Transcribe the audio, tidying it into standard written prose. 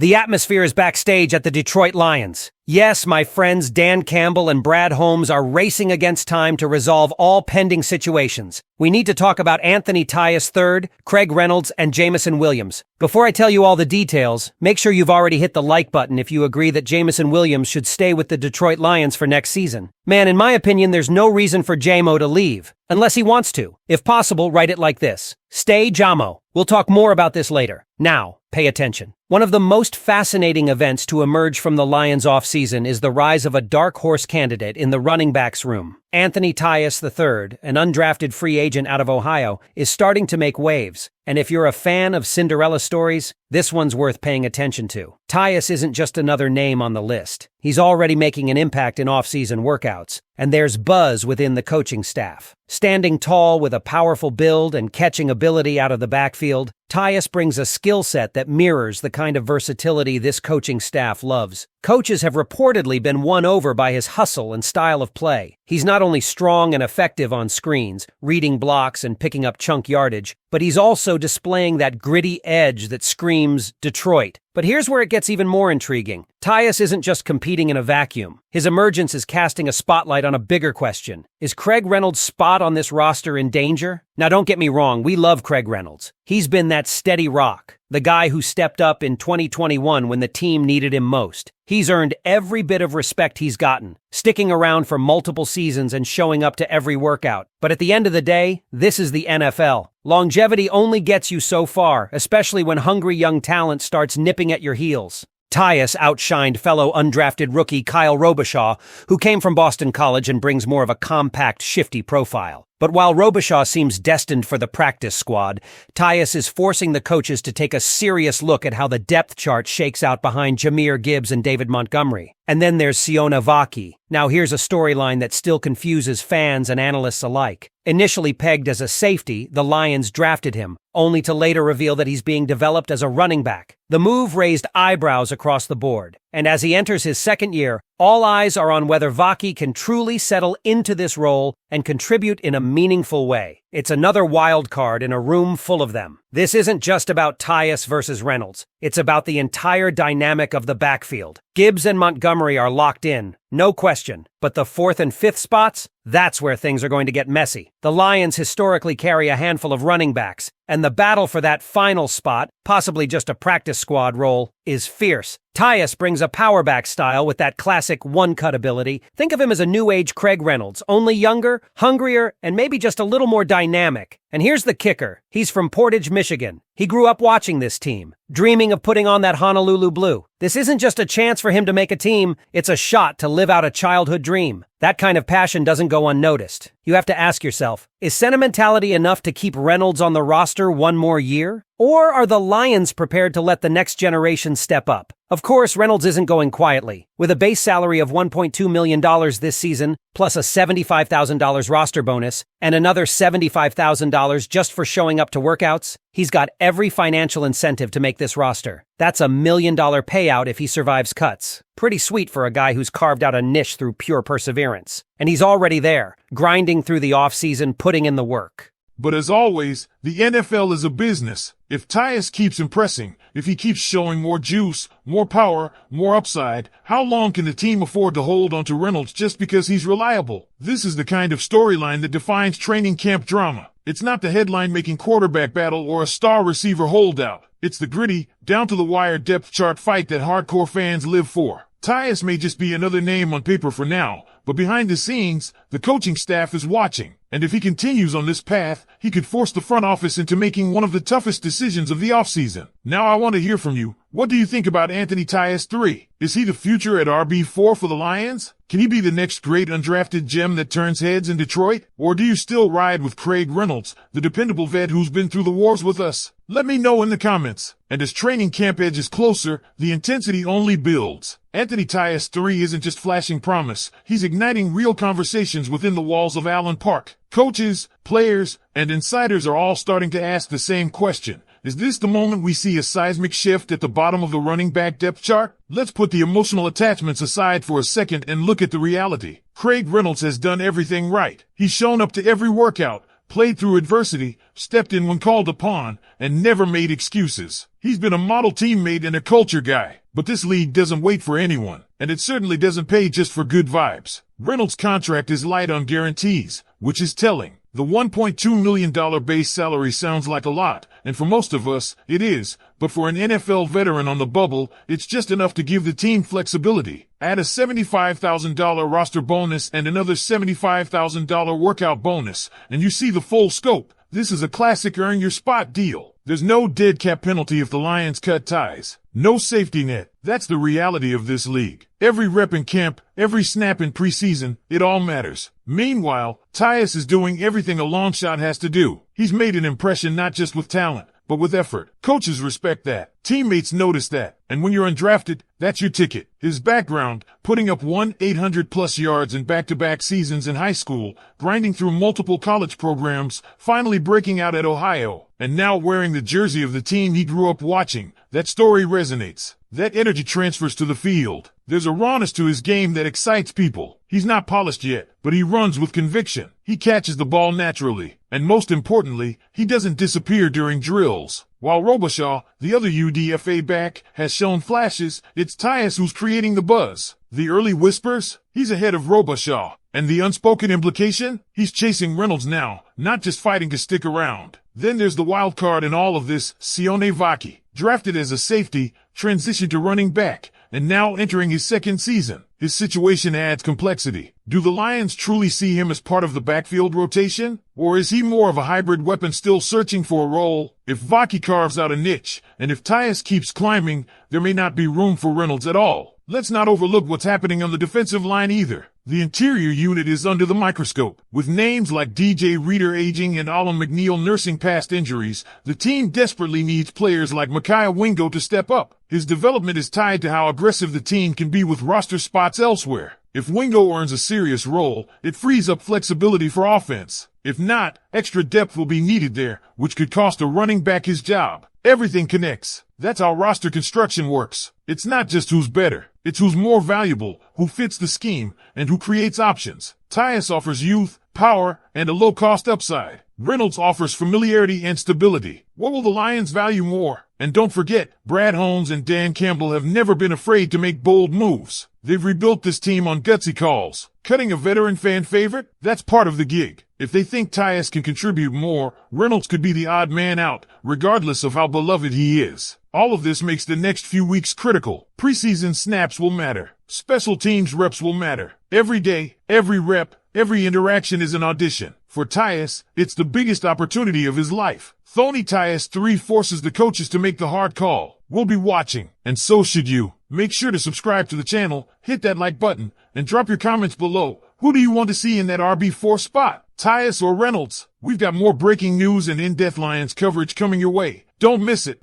The atmosphere is backstage at the Detroit Lions. Yes, my friends Dan Campbell and Brad Holmes are racing against time to resolve all pending situations. We need to talk about Anthony Taius III, Craig Reynolds, and Jameson Williams. Before I tell you all the details, make sure you've already hit the like button if you agree that Jameson Williams should stay with the Detroit Lions for next season. Man, in my opinion, there's no reason for Jamo to leave, unless he wants to. If possible, write it like this: Stay Jamo. We'll talk more about this later. Now, pay attention. One of the most fascinating events to emerge from the Lions offseason is the rise of a dark horse candidate in the running backs room. Anthony Taius III, an undrafted free agent out of Ohio, is starting to make waves. And if you're a fan of Cinderella stories, this one's worth paying attention to. Taius isn't just another name on the list. He's already making an impact in off-season workouts, and there's buzz within the coaching staff. Standing tall with a powerful build and catching ability out of the backfield, Taius brings a skill set that mirrors the kind of versatility this coaching staff loves. Coaches have reportedly been won over by his hustle and style of play. He's not only strong and effective on screens, reading blocks and picking up chunk yardage, but he's also displaying that gritty edge that screams Detroit. But here's where it gets even more intriguing. Taius isn't just competing in a vacuum. His emergence is casting a spotlight on a bigger question. Is Craig Reynolds' spot on this roster in danger? Now don't get me wrong, we love Craig Reynolds. He's been that steady rock, the guy who stepped up in 2021 when the team needed him most. He's earned every bit of respect he's gotten, sticking around for multiple seasons and showing up to every workout. But at the end of the day, this is the NFL. Longevity only gets you so far, especially when hungry young talent starts nipping at your heels. Taius outshined fellow undrafted rookie Kyle Robichaud, who came from Boston College and brings more of a compact, shifty profile. But while Robichaud seems destined for the practice squad, Taius is forcing the coaches to take a serious look at how the depth chart shakes out behind Jahmyr Gibbs and David Montgomery. And then there's Sione Vaki. Now here's a storyline that still confuses fans and analysts alike. Initially pegged as a safety, the Lions drafted him, only to later reveal that he's being developed as a running back. The move raised eyebrows across the board, and as he enters his second year, all eyes are on whether Vaki can truly settle into this role and contribute in a meaningful way. It's another wild card in a room full of them. This isn't just about Taius versus Reynolds. It's about the entire dynamic of the backfield. Gibbs and Montgomery are locked in, no question. But the fourth and fifth spots? That's where things are going to get messy. The Lions historically carry a handful of running backs, and the battle for that final spot, possibly just a practice squad role, is fierce. Taius brings a power back style with that classic one-cut ability. Think of him as a new-age Craig Reynolds, only younger, hungrier, and maybe just a little more dynamic. And here's the kicker. He's from Portage, Michigan. He grew up watching this team, dreaming of putting on that Honolulu blue. This isn't just a chance for him to make a team, it's a shot to live out a childhood dream. That kind of passion doesn't go unnoticed. You have to ask yourself, is sentimentality enough to keep Reynolds on the roster one more year? Or are the Lions prepared to let the next generation step up? Of course, Reynolds isn't going quietly. With a base salary of $1.2 million this season, plus a $75,000 roster bonus, and another $75,000 just for showing up to workouts, he's got every financial incentive to make this roster. That's $1 million payout if he survives cuts. Pretty sweet for a guy who's carved out a niche through pure perseverance. And he's already there, grinding through the offseason, putting in the work. But as always, the NFL is a business. If Taius keeps impressing, if he keeps showing more juice, more power, more upside, how long can the team afford to hold on to Reynolds just because he's reliable? This is the kind of storyline that defines training camp drama. It's not the headline-making quarterback battle or a star receiver holdout. It's the gritty, down-to-the-wire depth chart fight that hardcore fans live for. Taius may just be another name on paper for now, but behind the scenes, the coaching staff is watching. And if he continues on this path, he could force the front office into making one of the toughest decisions of the offseason. Now I want to hear from you. What do you think about Anthony Taius III? Is he the future at RB4 for the Lions? Can he be the next great undrafted gem that turns heads in Detroit? Or do you still ride with Craig Reynolds, the dependable vet who's been through the wars with us? Let me know in the comments. And as training camp edges closer, the intensity only builds. Anthony Taius III isn't just flashing promise. He's igniting real conversations within the walls of Allen Park. Coaches, players, and insiders are all starting to ask the same question. Is this the moment we see a seismic shift at the bottom of the running back depth chart? Let's put the emotional attachments aside for a second and look at the reality. Craig Reynolds has done everything right. He's shown up to every workout, played through adversity, stepped in when called upon, and never made excuses. He's been a model teammate and a culture guy. But this league doesn't wait for anyone, and it certainly doesn't pay just for good vibes. Reynolds' contract is light on guarantees, which is telling. The $1.2 million base salary sounds like a lot, and for most of us, it is, but for an NFL veteran on the bubble, it's just enough to give the team flexibility. Add a $75,000 roster bonus and another $75,000 workout bonus, and you see the full scope. This is a classic earn-your-spot deal. There's no dead cap penalty if the Lions cut ties. No safety net. That's the reality of this league. Every rep in camp, every snap in preseason, it all matters. Meanwhile, Taius is doing everything a long shot has to do. He's made an impression not just with talent, but with effort. Coaches respect that. Teammates notice that. And when you're undrafted, that's your ticket. His background, putting up 800+ yards in back-to-back seasons in high school, grinding through multiple college programs, finally breaking out at Ohio, and now wearing the jersey of the team he grew up watching. That story resonates. That energy transfers to the field. There's a rawness to his game that excites people. He's not polished yet, but he runs with conviction. He catches the ball naturally. And most importantly, he doesn't disappear during drills. While Robichaud, the other UDFA back, has shown flashes, it's Taius who's creating the buzz. The early whispers? He's ahead of Robichaud. And the unspoken implication? He's chasing Reynolds now, not just fighting to stick around. Then there's the wild card in all of this, Sione Vaki. Drafted as a safety, transitioned to running back, and now entering his second season. His situation adds complexity. Do the Lions truly see him as part of the backfield rotation? Or is he more of a hybrid weapon still searching for a role? If Vaki carves out a niche, and if Taius keeps climbing, there may not be room for Reynolds at all. Let's not overlook what's happening on the defensive line either. The interior unit is under the microscope. With names like DJ Reader aging and Alan McNeil nursing past injuries, the team desperately needs players like Micaiah Wingo to step up. His development is tied to how aggressive the team can be with roster spots elsewhere. If Wingo earns a serious role, it frees up flexibility for offense. If not, extra depth will be needed there, which could cost a running back his job. Everything connects. That's how roster construction works. It's not just who's better. It's who's more valuable, who fits the scheme, and who creates options. Taius offers youth, power, and a low-cost upside. Reynolds offers familiarity and stability. What will the Lions value more? And don't forget, Brad Holmes and Dan Campbell have never been afraid to make bold moves. They've rebuilt this team on gutsy calls. Cutting a veteran fan favorite? That's part of the gig. If they think Taius can contribute more, Reynolds could be the odd man out, regardless of how beloved he is. All of this makes the next few weeks critical. Preseason snaps will matter. Special teams reps will matter. Every day, every rep, every interaction is an audition. For Taius, it's the biggest opportunity of his life. Thony Taius 3 forces the coaches to make the hard call. We'll be watching, and so should you. Make sure to subscribe to the channel, hit that like button, and drop your comments below. Who do you want to see in that RB4 spot? Taius or Reynolds? We've got more breaking news and in-depth Lions coverage coming your way. Don't miss it.